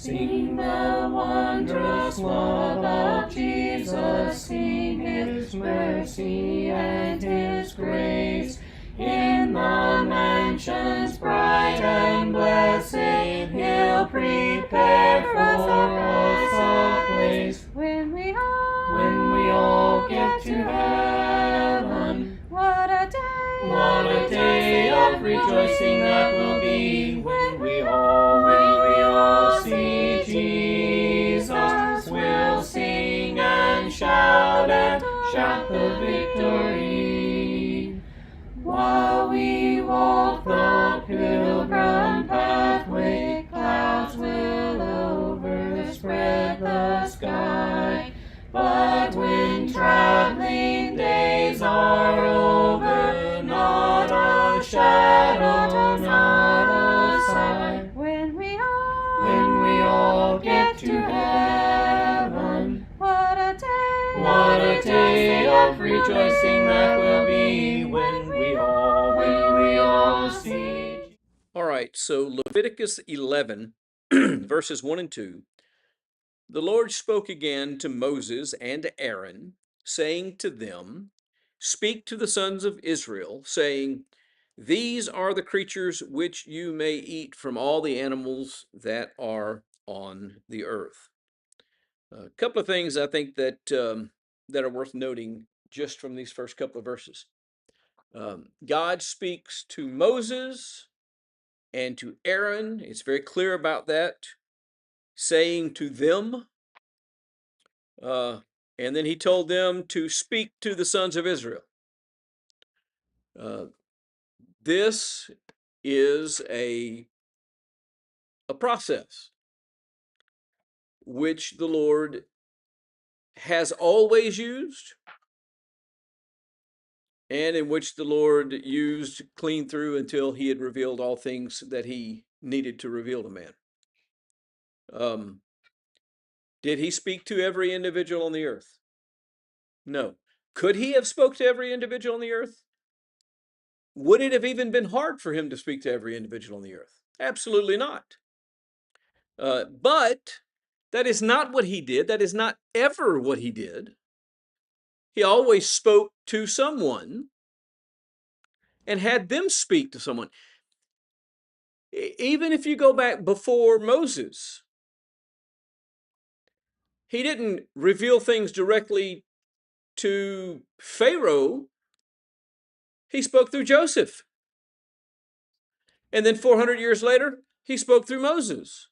Sing the wondrous love of Jesus, sing His mercy and His grace. In the mansions bright and blessed, He'll prepare for us a place. When we all get to heaven, what a day of rejoicing that will be when we all see Jesus. We'll sing and shout the victory. While we walk the pilgrim pathway, clouds will overspread the sky. But when traveling days are over, not a shadow, not a sign. When we all get to heaven, what a day of rejoicing that will be when we all see. All right, so Leviticus 11, verses 1 and 2. The Lord spoke again to Moses and to Aaron, saying to them, Speak to the sons of Israel, saying, These are the creatures which you may eat from all the animals that are on the earth. A couple of things I think that that are worth noting just from these first couple of verses. God speaks to Moses and to Aaron. It's very clear about that, saying to them. And then he told them to speak to the sons of Israel. This is a process which the Lord has always used and in which the Lord used clean through until he had revealed all things that he needed to reveal to man. Did he speak to every individual on the earth? No. Could he have spoke to every individual on the earth? Would it have even been hard for him to speak to every individual on the earth? Absolutely not. But that is not what he did. That is not ever what he did. He always spoke to someone and had them speak to someone. Even if you go back before Moses, he didn't reveal things directly to Pharaoh. He spoke through Joseph. And then 400 years later, he spoke through Moses.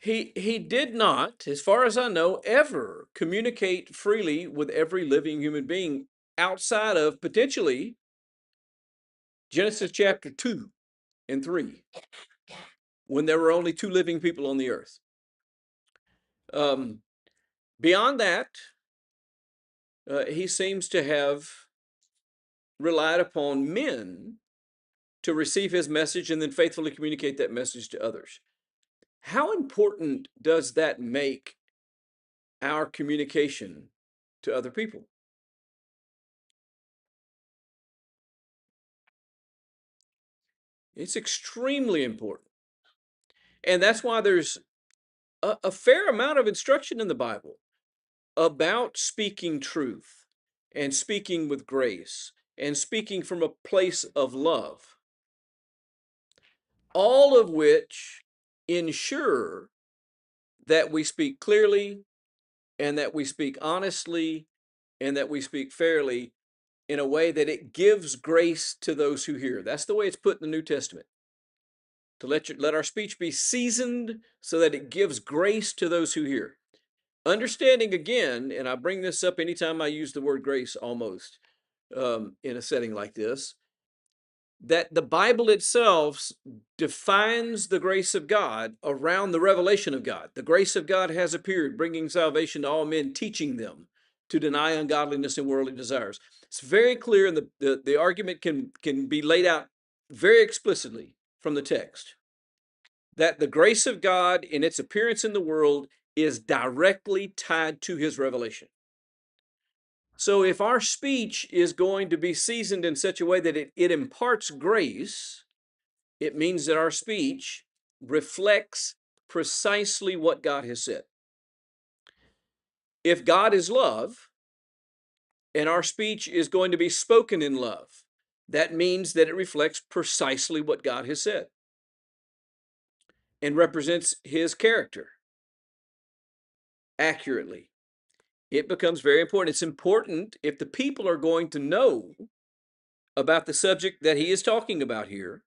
He did not, as far as I know, ever communicate freely with every living human being outside of potentially Genesis chapter 2 and 3, when there were only two living people on the earth. Beyond that, he seems to have relied upon men to receive his message and then faithfully communicate that message to others. How important does that make our communication to other people? It's extremely important. And that's why there's a fair amount of instruction in the Bible about speaking truth and speaking with grace and speaking from a place of love, all of which ensure that we speak clearly and that we speak honestly and that we speak fairly in a way that it gives grace to those who hear. That's the way it's put in the New Testament. To let our speech be seasoned so that it gives grace to those who hear. Understanding again, and I bring this up anytime I use the word grace almost in a setting like this, that the Bible itself defines the grace of God around the revelation of God. The grace of God has appeared, bringing salvation to all men, teaching them to deny ungodliness and worldly desires. It's very clear, and the argument can be laid out very explicitly from the text, that the grace of God in its appearance in the world is directly tied to his revelation. So if our speech is going to be seasoned in such a way that it imparts grace, it means that our speech reflects precisely what God has said. If God is love, and our speech is going to be spoken in love, that means that it reflects precisely what God has said and represents his character accurately. It becomes very important. It's important if the people are going to know about the subject that he is talking about here.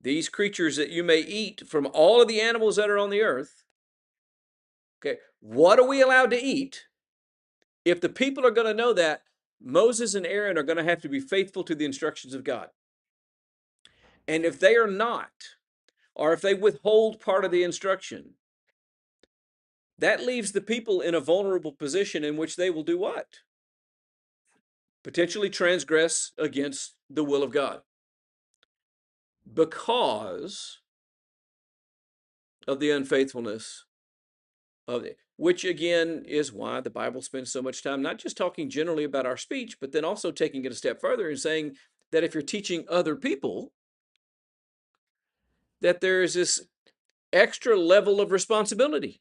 These creatures that you may eat from all of the animals that are on the earth. Okay, what are we allowed to eat? If the people are going to know that, Moses and Aaron are going to have to be faithful to the instructions of God. And if they are not, or if they withhold part of the instruction, that leaves the people in a vulnerable position in which they will do what? Potentially transgress against the will of God because of the unfaithfulness of it, which again is why the Bible spends so much time not just talking generally about our speech, but then also taking it a step further and saying that if you're teaching other people, that there is this extra level of responsibility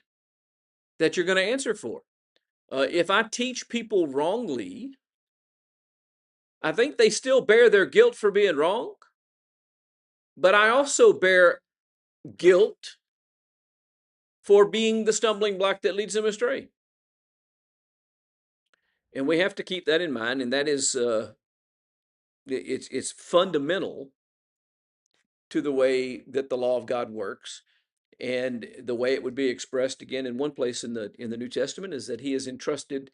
that you're going to answer for. If I teach people wrongly, I think they still bear their guilt for being wrong, but I also bear guilt for being the stumbling block that leads them astray. And we have to keep that in mind, and that is it's fundamental to the way that the law of God works. And the way it would be expressed again in one place in the New Testament is that he has entrusted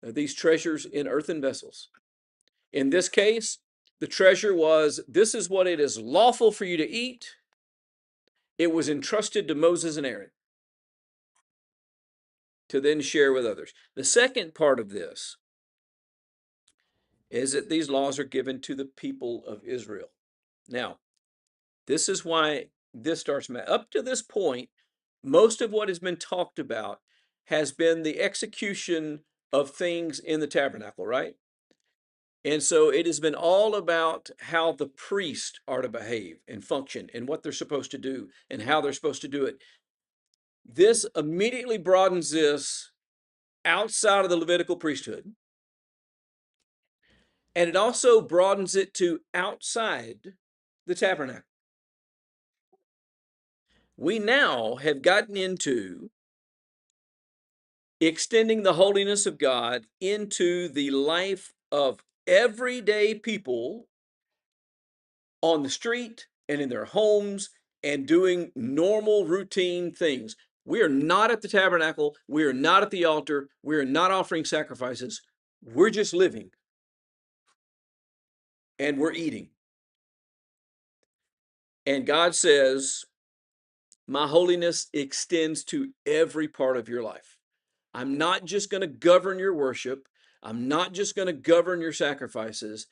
these treasures in earthen vessels. In this case, the treasure was, this is what it is lawful for you to eat. It was entrusted to Moses and Aaron to then share with others. The second part of this is that these laws are given to the people of Israel. Now, this is why this starts. Up to this point, most of what has been talked about has been the execution of things in the tabernacle, right? And so it has been all about how the priests are to behave and function and what they're supposed to do and how they're supposed to do it. This immediately broadens this outside of the Levitical priesthood. And it also broadens it to outside the tabernacle. We now have gotten into extending the holiness of God into the life of everyday people on the street and in their homes and doing normal routine things. We are not at the tabernacle. We are not at the altar. We are not offering sacrifices. We're just living and we're eating. And God says, my holiness extends to every part of your life. I'm not just going to govern your worship. I'm not just going to govern your sacrifices.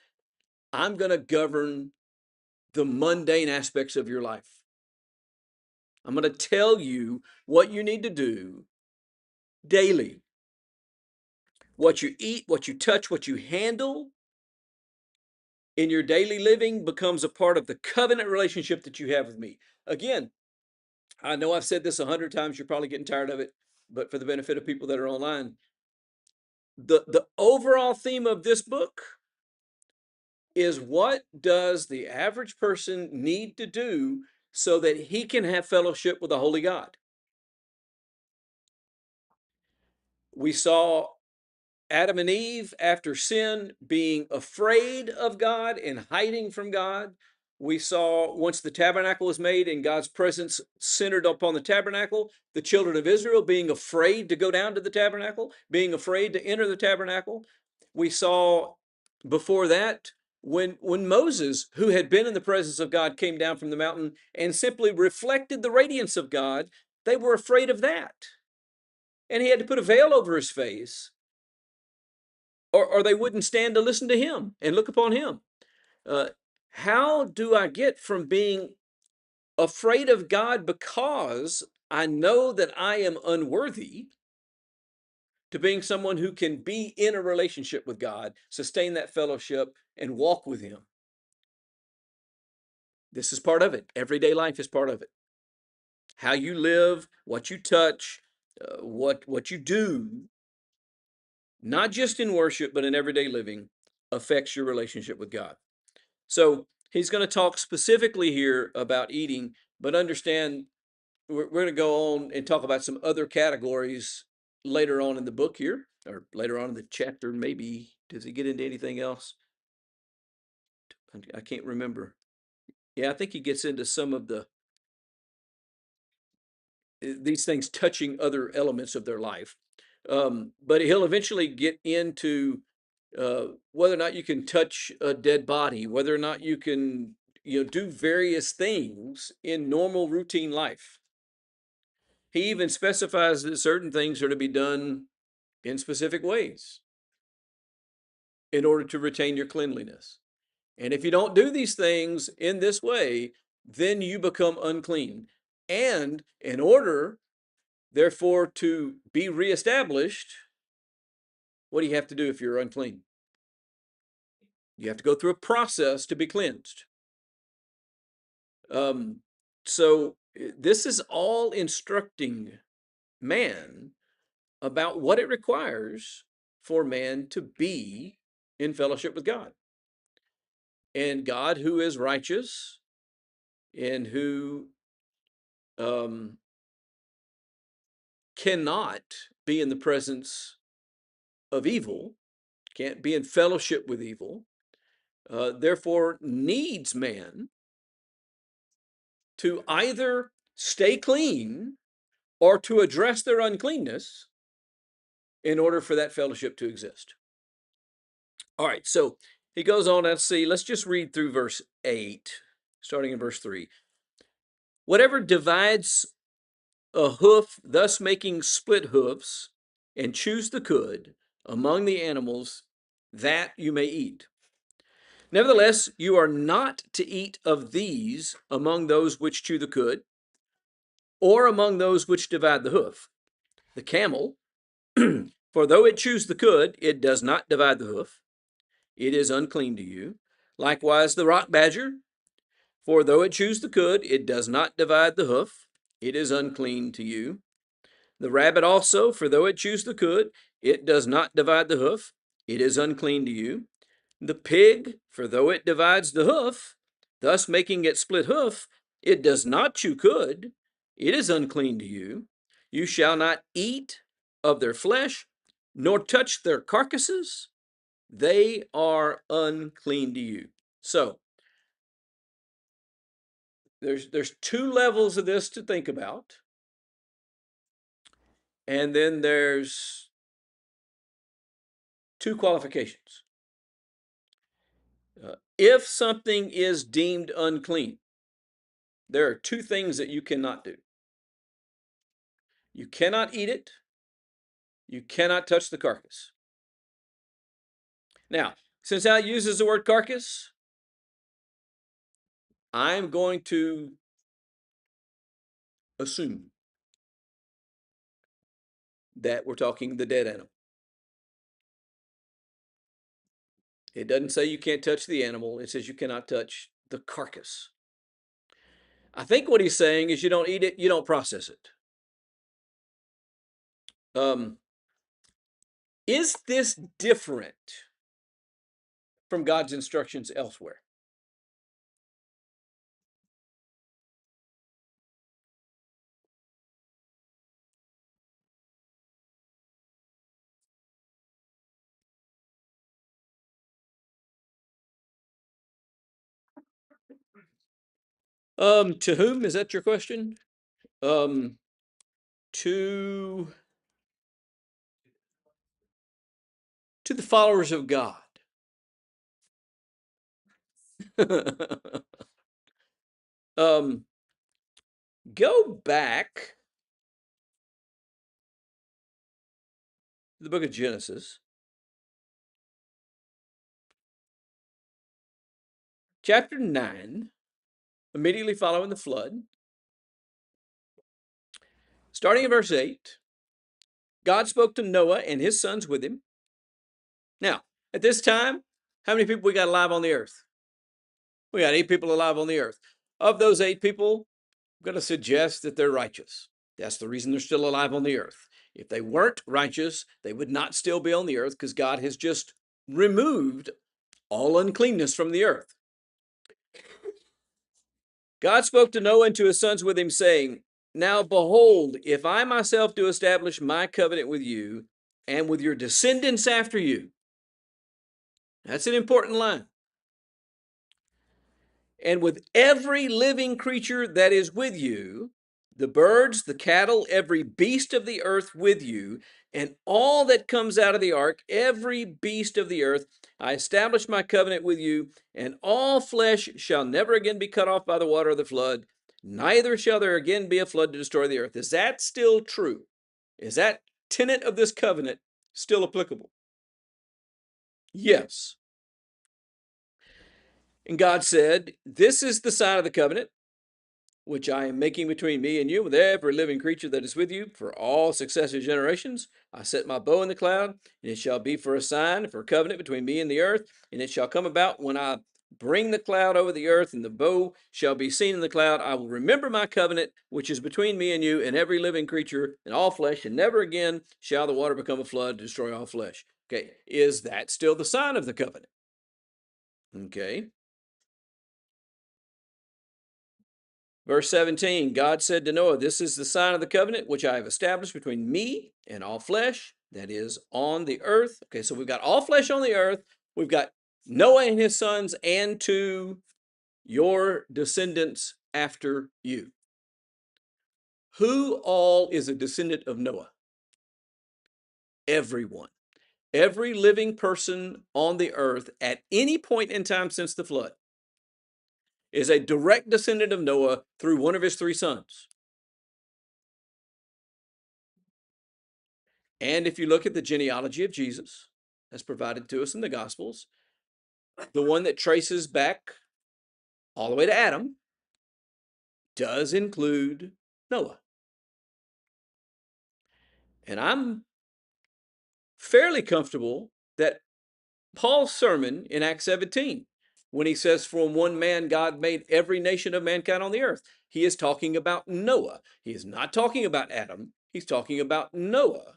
I'm going to govern the mundane aspects of your life. I'm going to tell you what you need to do daily. What you eat, what you touch, what you handle in your daily living becomes a part of the covenant relationship that you have with me. Again, I know I've said this 100 times. You're probably getting tired of it, but for the benefit of people that are online, the overall theme of this book is, what does the average person need to do so that he can have fellowship with the Holy God? We saw Adam and Eve, after sin, being afraid of God and hiding from God. We saw, once the tabernacle was made and God's presence centered upon the tabernacle, the children of Israel being afraid to go down to the tabernacle, being afraid to enter the tabernacle. We saw before that, when Moses, who had been in the presence of God, came down from the mountain and simply reflected the radiance of God, they were afraid of that. And he had to put a veil over his face, or they wouldn't stand to listen to him and look upon him. How do I get from being afraid of God because I know that I am unworthy to being someone who can be in a relationship with God, sustain that fellowship, and walk with him? This is part of it. Everyday life is part of it. How you live, what you touch, what you do, not just in worship, but in everyday living, affects your relationship with God. So he's going to talk specifically here about eating, but understand we're going to go on and talk about some other categories later on in the book here, or later on in the chapter. Maybe does he get into anything else? I can't remember. Yeah, I think he gets into some of these things touching other elements of their life. But he'll eventually get into whether or not you can touch a dead body, whether or not you can, do various things in normal routine life. He even specifies that certain things are to be done in specific ways in order to retain your cleanliness. And if you don't do these things in this way, then you become unclean. And in order, therefore, to be reestablished, what do you have to do if you're unclean? You have to go through a process to be cleansed. So this is all instructing man about what it requires for man to be in fellowship with God. And God, who is righteous and who cannot be in the presence of evil, can't be in fellowship with evil, therefore needs man to either stay clean or to address their uncleanness in order for that fellowship to exist. All right, so he goes on, let's just read through verse 8, starting in verse 3. Whatever divides a hoof, thus making split hoofs, and chews the cud among the animals, that you may eat. Nevertheless, you are not to eat of these among those which chew the cud, or among those which divide the hoof. The camel, for though it chews the cud, it does not divide the hoof. It is unclean to you. Likewise, the rock badger, for though it chews the cud, it does not divide the hoof. It is unclean to you. The rabbit also, for though it chews the cud, it does not divide the hoof. It is unclean to you. The pig, for though it divides the hoof, thus making it split hoof, it does not chew cud. It is unclean to you. You shall not eat of their flesh, nor touch their carcasses. They are unclean to you. So there's two levels of this to think about. And then there's two qualifications. If something is deemed unclean, there are two things that you cannot do. You cannot eat it. You cannot touch the carcass. Now, since that uses the word carcass, I'm going to assume that we're talking the dead animal. It doesn't say you can't touch the animal. It says you cannot touch the carcass. I think what he's saying is you don't eat it, you don't process it. Is this different from God's instructions elsewhere? To whom is that your question? To the followers of God. Go back to the book of Genesis, chapter 9, immediately following the flood. Starting in verse 8, God spoke to Noah and his sons with him. Now, at this time, how many people we got alive on the earth? We got 8 people alive on the earth. Of those 8 people, going to suggest that they're righteous. That's the reason they're still alive on the earth. If they weren't righteous, they would not still be on the earth because God has just removed all uncleanness from the earth. God spoke to Noah and to his sons with him, saying, Now behold, if I myself do establish my covenant with you and with your descendants after you. That's an important line. And with every living creature that is with you, the birds, the cattle, every beast of the earth with you, and all that comes out of the ark, every beast of the earth, I establish my covenant with you, and all flesh shall never again be cut off by the water of the flood, neither shall there again be a flood to destroy the earth. Is that still true? Is that tenet of this covenant still applicable? Yes. And God said, This is the sign of the covenant which I am making between me and you, with every living creature that is with you, for all successive generations. I set my bow in the cloud, and it shall be for a sign, for a covenant between me and the earth. And it shall come about when I bring the cloud over the earth, and the bow shall be seen in the cloud. I will remember my covenant, which is between me and you, and every living creature, and all flesh, and never again shall the water become a flood to destroy all flesh. Okay, is that still the sign of the covenant? Okay. Verse 17, God said to Noah, This is the sign of the covenant which I have established between me and all flesh that is on the earth. Okay, so we've got all flesh on the earth. We've got Noah and his sons, and to your descendants after you. Who all is a descendant of Noah? Everyone. Every living person on the earth at any point in time since the flood is a direct descendant of Noah through one of his three sons. And if you look at the genealogy of Jesus, as provided to us in the Gospels, the one that traces back all the way to Adam does include Noah. And I'm fairly comfortable that Paul's sermon in Acts 17, when he says, From one man God made every nation of mankind on the earth, he is talking about Noah. He is not talking about Adam. He's talking about Noah.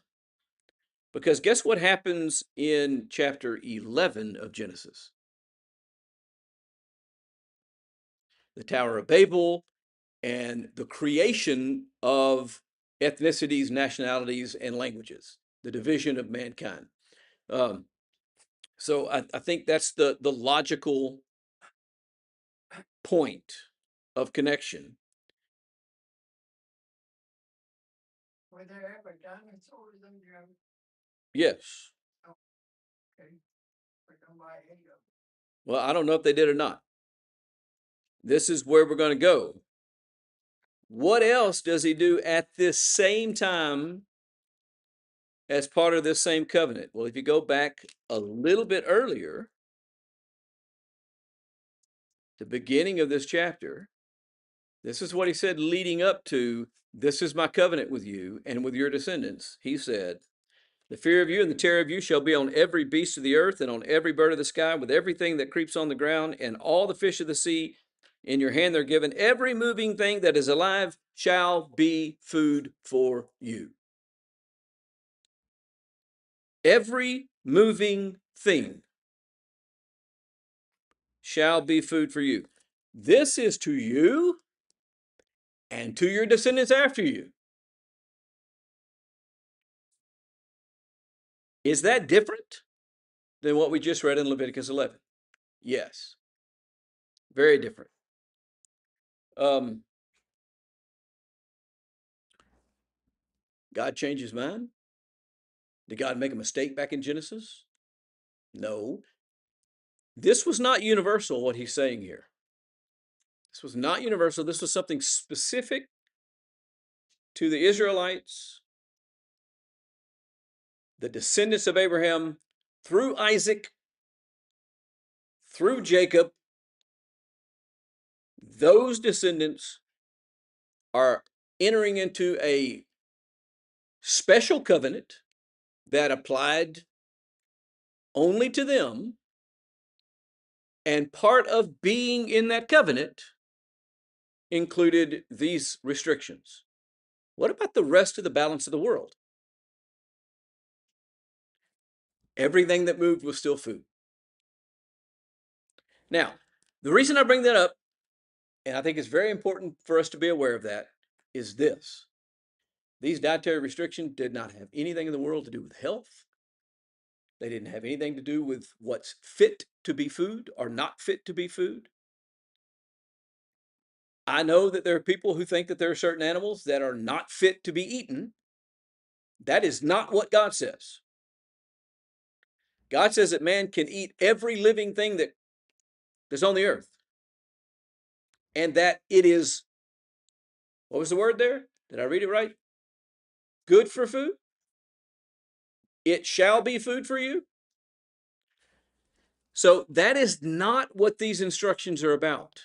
Because guess what happens in chapter 11 of Genesis? The Tower of Babel and the creation of ethnicities, nationalities, and languages, the division of mankind. So I think that's the logical point of connection. Were there ever dinosaurs in the earth? Yes. Okay. But nobody ate them. Well, I don't know if they did or not. This is where we're going to go. What else does he do at this same time as part of this same covenant? Well, if you go back a little bit earlier, the beginning of this chapter, this is what he said leading up to, This is my covenant with you and with your descendants. He said, The fear of you and the terror of you shall be on every beast of the earth and on every bird of the sky, with everything that creeps on the ground, and all the fish of the sea. In your hand they're given. Every moving thing that is alive shall be food for you. Every moving thing shall be food for you. This is to you and to your descendants after you. Is that different than what we just read in Leviticus 11? Yes. Very different. God changed his mind? Did God make a mistake back in Genesis? No. This was not universal, what he's saying here. This was not universal. This was something specific to the Israelites, the descendants of Abraham, through Isaac, through Jacob. Those descendants are entering into a special covenant that applied only to them. And part of being in that covenant included these restrictions. What about the rest of the balance of the world? Everything that moved was still food. Now, the reason I bring that up, and I think it's very important for us to be aware of that, is this. These dietary restrictions did not have anything in the world to do with health. They didn't have anything to do with what's fit to be food or not fit to be food. I know that there are people who think that there are certain animals that are not fit to be eaten. That is not what God says. God says that man can eat every living thing that's on the earth. And that it is, what was the word there? Did I read it right? Good for food? It shall be food for you? So that is not what these instructions are about.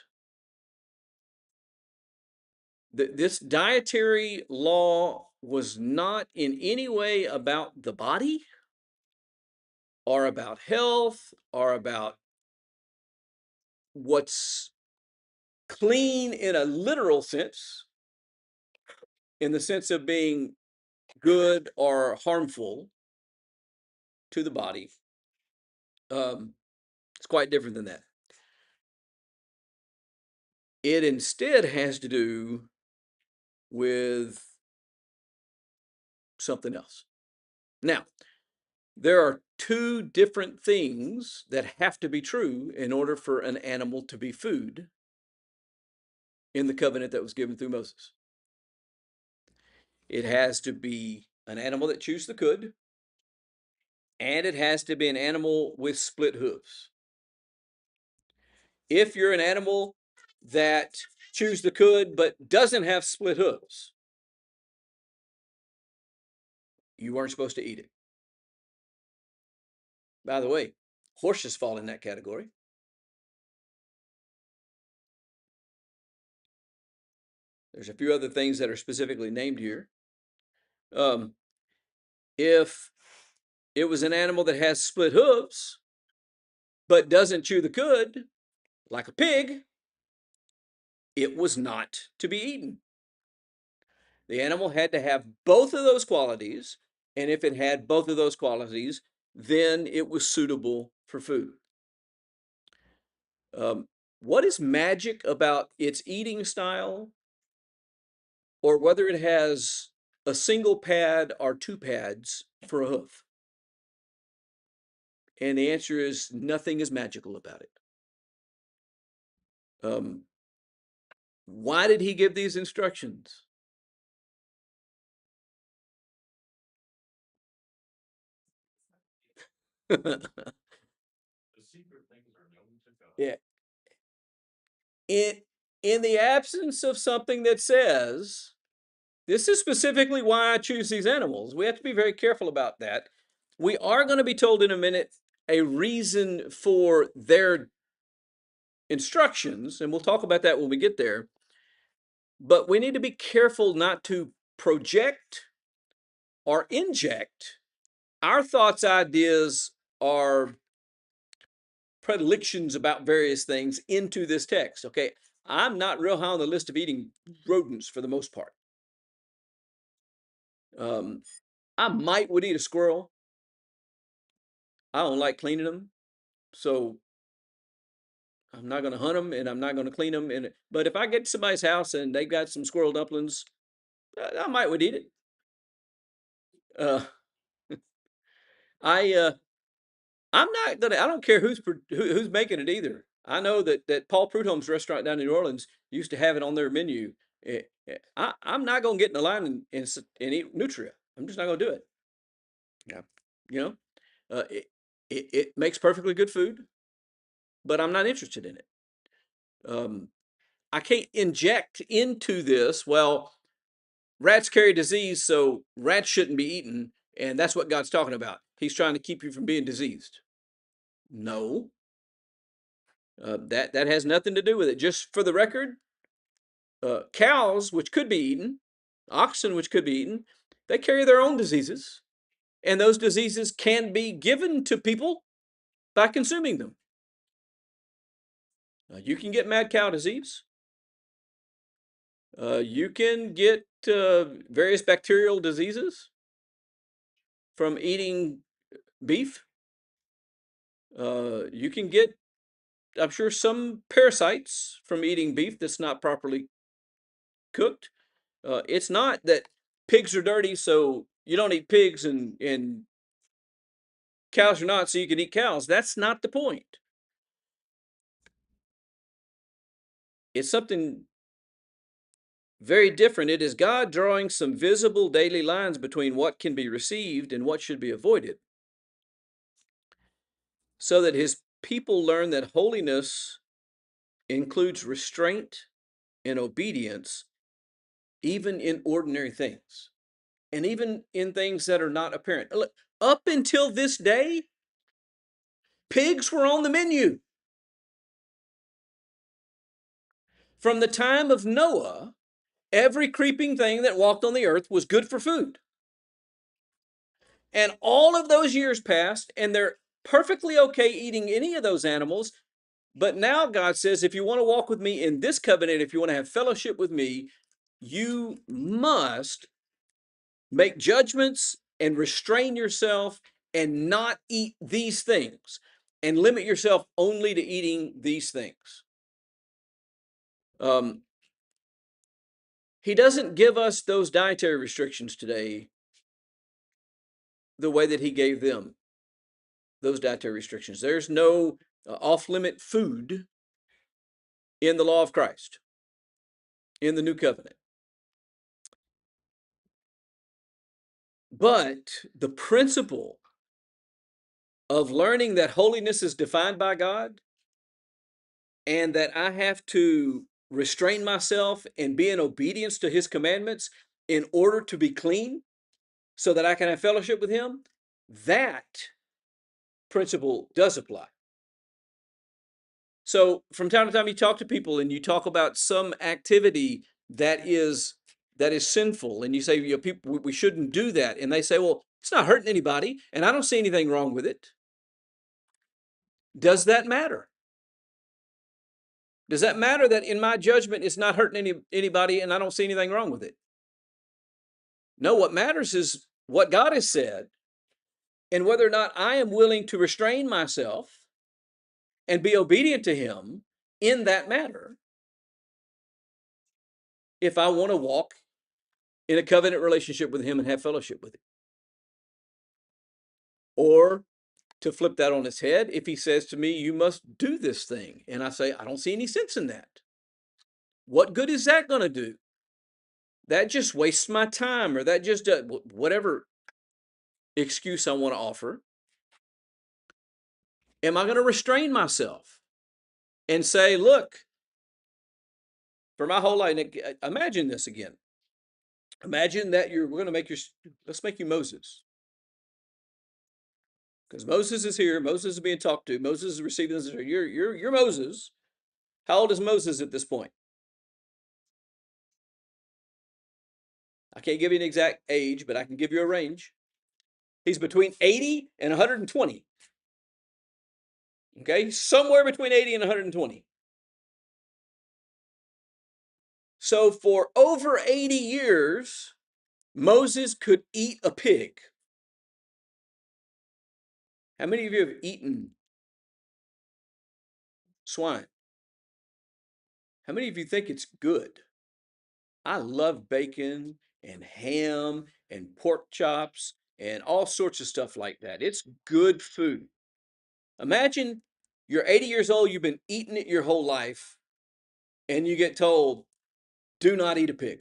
This dietary law was not in any way about the body or about health or about what's clean in a literal sense, in the sense of being good or harmful to the body. It's quite different than that. It instead has to do with something else. Now, there are two different things that have to be true in order for an animal to be food in the covenant that was given through Moses. It has to be an animal that chews the cud, and it has to be an animal with split hooves. If you're an animal that chews the cud but doesn't have split hooves, you weren't supposed to eat it. By the way, horses fall in that category. There's a few other things that are specifically named here. If it was an animal that has split hooves but doesn't chew the cud, like a pig, it was not to be eaten. The animal had to have both of those qualities, and if it had both of those qualities, then it was suitable for food. What is magic about its eating style, or whether it has a single pad or two pads for a hoof? And the answer is nothing is magical about it. Why did he give these instructions? Yeah. In the absence of something that says, this is specifically why I choose these animals, we have to be very careful about that. We are going to be told in a minute a reason for their instructions, and we'll talk about that when we get there. But we need to be careful not to project or inject our thoughts, ideas, or predilections about various things into this text. Okay, I'm not real high on the list of eating rodents for the most part. I would eat a squirrel. I don't like cleaning them, so I'm not going to hunt them and I'm not going to clean them. But if I get to somebody's house and they got some squirrel dumplings, I would eat it. Uh, I I'm not gonna. I don't care who's making it either. I know that Paul Prudhomme's restaurant down in New Orleans used to have it on their menu. I'm not gonna get in the line and eat nutria. I'm just not gonna do it. Yeah, you know, it makes perfectly good food, but I'm not interested in it. I can't inject into this. Well, rats carry disease, so rats shouldn't be eaten, and that's what God's talking about. He's trying to keep you from being diseased. No, that has nothing to do with it. Just for the record, cows, which could be eaten, oxen, which could be eaten, they carry their own diseases, and those diseases can be given to people by consuming them. You can get mad cow disease. You can get various bacterial diseases from eating beef. You can get, I'm sure, some parasites from eating beef that's not properly cooked. It's not that pigs are dirty, so you don't eat pigs, and cows are not, so you can eat cows. That's not the point. It's something very different. It is God drawing some visible daily lines between what can be received and what should be avoided, so that his people learn that holiness includes restraint and obedience, even in ordinary things, and even in things that are not apparent. Look, up until this day, pigs were on the menu. From the time of Noah, every creeping thing that walked on the earth was good for food. And all of those years passed, and they're perfectly okay eating any of those animals. But now God says, if you want to walk with me in this covenant, if you want to have fellowship with me, you must make judgments and restrain yourself and not eat these things and limit yourself only to eating these things. Um, he doesn't give us those dietary restrictions today the way that he gave them those dietary restrictions. There's no off-limit food in the law of Christ, in the new covenant. But the principle of learning that holiness is defined by God and that I have to restrain myself and be in obedience to his commandments in order to be clean so that I can have fellowship with him, that principle does apply. So from time to time, you talk to people and you talk about some activity that is sinful, and you say, you know, people, we shouldn't do that, and they say, well, it's not hurting anybody, and I don't see anything wrong with it. Does that matter? Does that matter that in my judgment it's not hurting anybody and I don't see anything wrong with it? No, what matters is what God has said and whether or not I am willing to restrain myself and be obedient to him in that matter if I want to walk in a covenant relationship with him and have fellowship with him. Or to flip that on its head, if he says to me, you must do this thing, and I say, I don't see any sense in that. What good is that going to do? That just wastes my time, or that just whatever excuse I want to offer. Am I going to restrain myself and say, look, for my whole life, imagine this again. Imagine that we're going to let's make you Moses. Because Moses is here. Moses is being talked to. Moses is receiving this. You're Moses. How old is Moses at this point? I can't give you an exact age, but I can give you a range. He's between 80 and 120. Okay, somewhere between 80 and 120. So for over 80 years, Moses could eat a pig. How many of you have eaten swine? How many of you think it's good? I love bacon and ham and pork chops and all sorts of stuff like that. It's good food. Imagine you're 80 years old, you've been eating it your whole life, and you get told, do not eat a pig.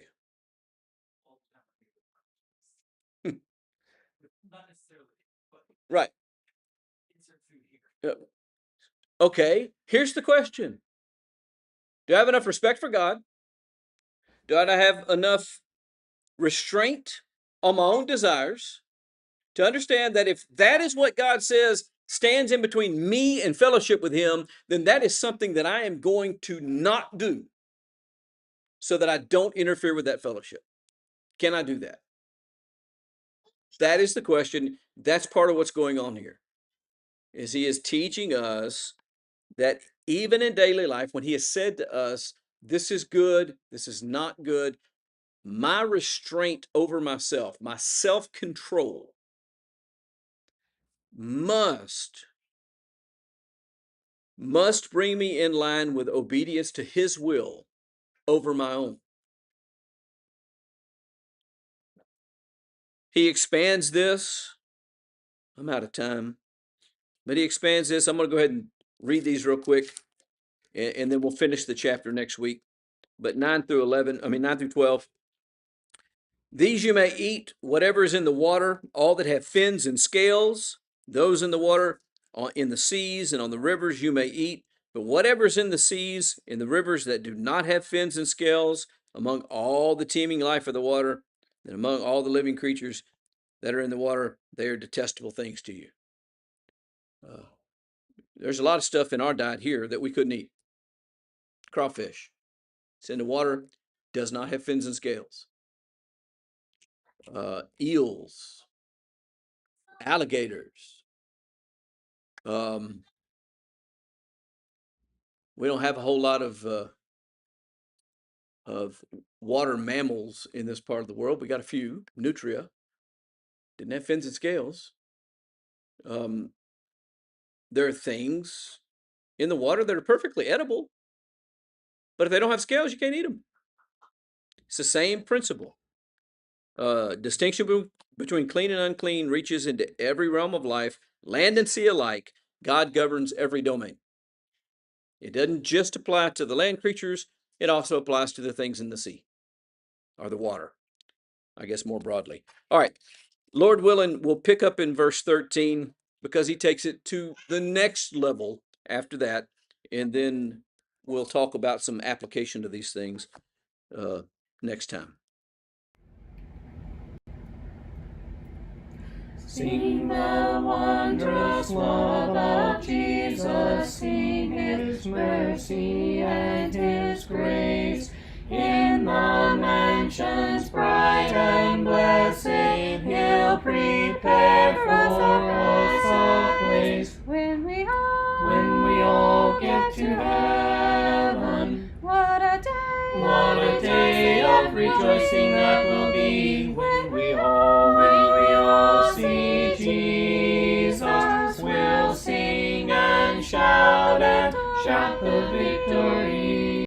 Right. Okay, here's the question. Do I have enough respect for God? Do I have enough restraint on my own desires to understand that if that is what God says stands in between me and fellowship with him, then that is something that I am going to not do so that I don't interfere with that fellowship? Can I do that? That is the question. That's part of what's going on here. Is he is teaching us that even in daily life, when he has said to us, this is good, this is not good. My restraint over myself, my self-control must bring me in line with obedience to his will over my own. He expands this. I'm out of time, but he expands this. I'm going to go ahead and read these real quick, and then we'll finish the chapter next week. But 9 through 12. These you may eat, whatever is in the water, all that have fins and scales, those in the water, in the seas and on the rivers you may eat. But whatever is in the seas, in the rivers that do not have fins and scales, among all the teeming life of the water, and among all the living creatures that are in the water, they are detestable things to you. There's a lot of stuff in our diet here that we couldn't eat. Crawfish. It's in the water, does not have fins and scales. Eels, alligators. We don't have a whole lot of water mammals in this part of the world. We got a few. Nutria didn't have fins and scales. There are things in the water that are perfectly edible, but if they don't have scales, you can't eat them. It's the same principle. Distinction between clean and unclean reaches into every realm of life, land and sea alike. God governs every domain. It doesn't just apply to the land creatures, it also applies to the things in the sea or the water, I guess more broadly. All right, Lord willing, we'll pick up in verse 13 because he takes it to the next level after that, and then we'll talk about some application to these things next time. Sing the wondrous love of Jesus, sing his mercy and his grace. In the mansions bright and blessed, he'll prepare for us a place. When we all get to heaven, what a day of rejoicing that will be when we all see Jesus. We'll sing and shout the